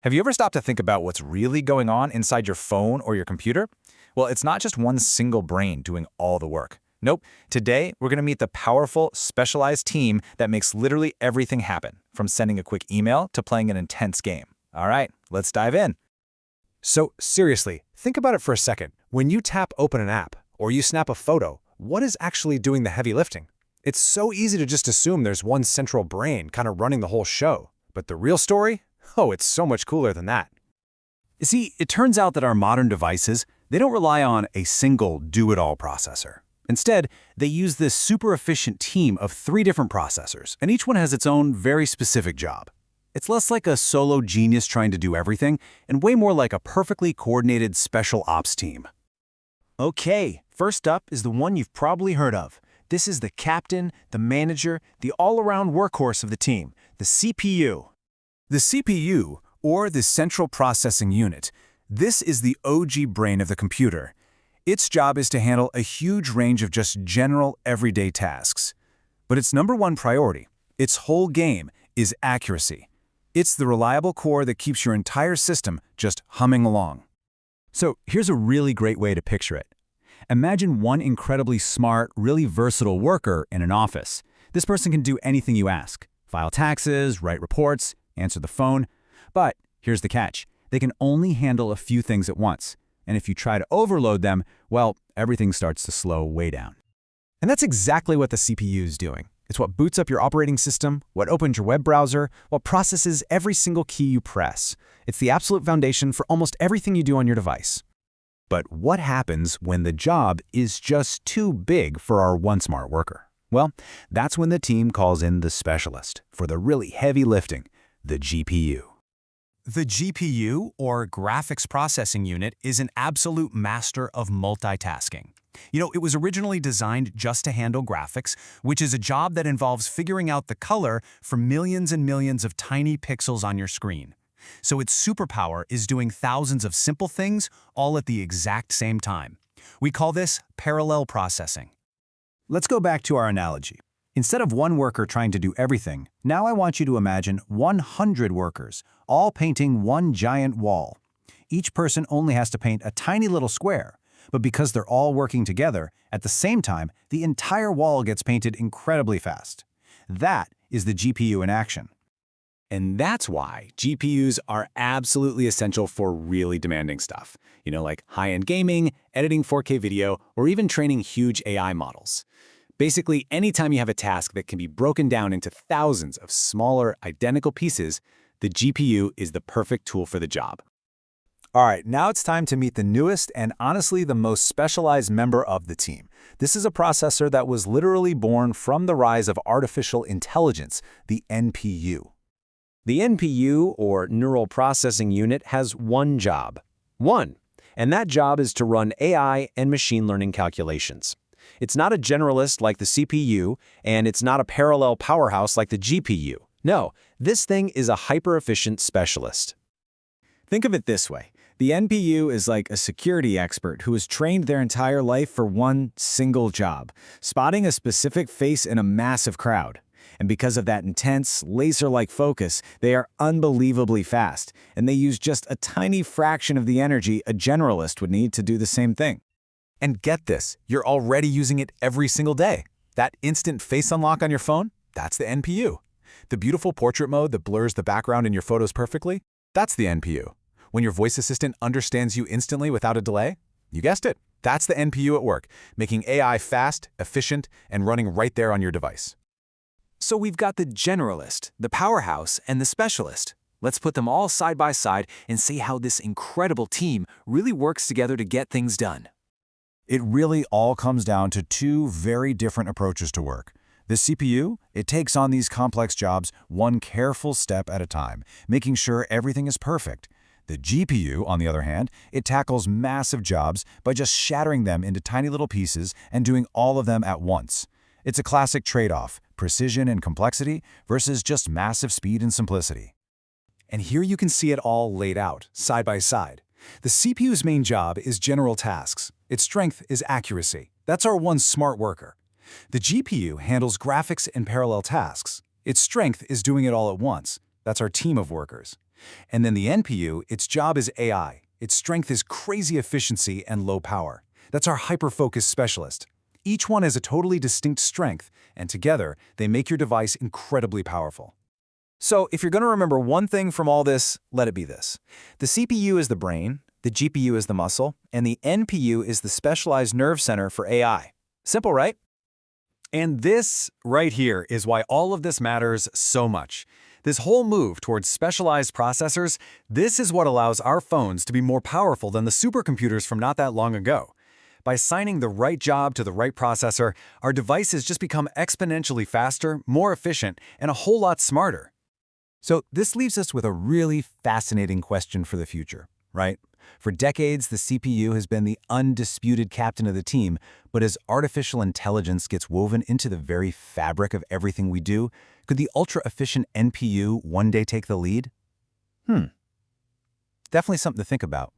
Have you ever stopped to think about what's really going on inside your phone or your computer? Well, it's not just one single brain doing all the work. Nope. Today, we're going to meet the powerful, specialized team that makes literally everything happen, from sending a quick email to playing an intense game. All right, let's dive in. So seriously, think about it for a second. When you tap open an app or you snap a photo, what is actually doing the heavy lifting? It's so easy to just assume there's one central brain kind of running the whole show. But the real story? Oh, it's so much cooler than that. You see, it turns out that our modern devices, they don't rely on a single do-it-all processor. Instead, they use this super efficient team of 3 different processors, and each one has its own very specific job. It's less like a solo genius trying to do everything, and way more like a perfectly coordinated special ops team. Okay, first up is the one you've probably heard of. This is the captain, the manager, the all-around workhorse of the team, the CPU. The CPU, or the Central Processing Unit, this is the OG brain of the computer. Its job is to handle a huge range of just general, everyday tasks. But its number one priority, its whole game, is accuracy. It's the reliable core that keeps your entire system just humming along. So here's a really great way to picture it. Imagine one incredibly smart, really versatile worker in an office. This person can do anything you ask. File taxes, write reports, answer the phone. But here's the catch. They can only handle a few things at once. And if you try to overload them, well, everything starts to slow way down. And that's exactly what the CPU is doing. It's what boots up your operating system, what opens your web browser, what processes every single key you press. It's the absolute foundation for almost everything you do on your device. But what happens when the job is just too big for our one smart worker? Well, that's when the team calls in the specialist for the really heavy lifting, the GPU. The GPU, or Graphics Processing Unit, is an absolute master of multitasking. You know, it was originally designed just to handle graphics, which is a job that involves figuring out the color for millions and millions of tiny pixels on your screen. So its superpower is doing thousands of simple things all at the exact same time. We call this parallel processing. Let's go back to our analogy. Instead of one worker trying to do everything, now I want you to imagine 100 workers, all painting one giant wall. Each person only has to paint a tiny little square, but because they're all working together, at the same time, the entire wall gets painted incredibly fast. That is the GPU in action. And that's why GPUs are absolutely essential for really demanding stuff. Like high-end gaming, editing 4K video, or even training huge AI models. Basically, anytime you have a task that can be broken down into thousands of smaller, identical pieces, the GPU is the perfect tool for the job. All right, now it's time to meet the newest and honestly the most specialized member of the team. This is a processor that was literally born from the rise of artificial intelligence, the NPU. The NPU, or Neural Processing Unit, has one job. And that job is to run AI and machine learning calculations. It's not a generalist like the CPU, and it's not a parallel powerhouse like the GPU. No, this thing is a hyper-efficient specialist. Think of it this way. The NPU is like a security expert who has trained their entire life for one single job, spotting a specific face in a massive crowd. And because of that intense, laser-like focus, they are unbelievably fast, and they use just a tiny fraction of the energy a generalist would need to do the same thing. And get this, you're already using it every single day. That instant face unlock on your phone, that's the NPU. The beautiful portrait mode that blurs the background in your photos perfectly, that's the NPU. When your voice assistant understands you instantly without a delay, you guessed it, that's the NPU at work, making AI fast, efficient, and running right there on your device. So we've got the generalist, the powerhouse, and the specialist. Let's put them all side by side and see how this incredible team really works together to get things done. It really all comes down to 2 very different approaches to work. The CPU, it takes on these complex jobs one careful step at a time, making sure everything is perfect. The GPU, on the other hand, it tackles massive jobs by just shattering them into tiny little pieces and doing all of them at once. It's a classic trade-off, precision and complexity versus just massive speed and simplicity. And here you can see it all laid out, side by side. The CPU's main job is general tasks. Its strength is accuracy. That's our one smart worker. The GPU handles graphics and parallel tasks. Its strength is doing it all at once. That's our team of workers. And then the NPU, its job is AI. Its strength is crazy efficiency and low power. That's our hyper-focus specialist. Each one has a totally distinct strength, and together, they make your device incredibly powerful. So if you're going to remember one thing from all this, let it be this. The CPU is the brain, the GPU is the muscle, and the NPU is the specialized nerve center for AI. Simple, right? And this right here is why all of this matters so much. This whole move towards specialized processors, this is what allows our phones to be more powerful than the supercomputers from not that long ago. By assigning the right job to the right processor, our devices just become exponentially faster, more efficient, and a whole lot smarter. So this leaves us with a really fascinating question for the future, right? For decades, the CPU has been the undisputed captain of the team, but as artificial intelligence gets woven into the very fabric of everything we do, could the ultra-efficient NPU one day take the lead? Definitely something to think about.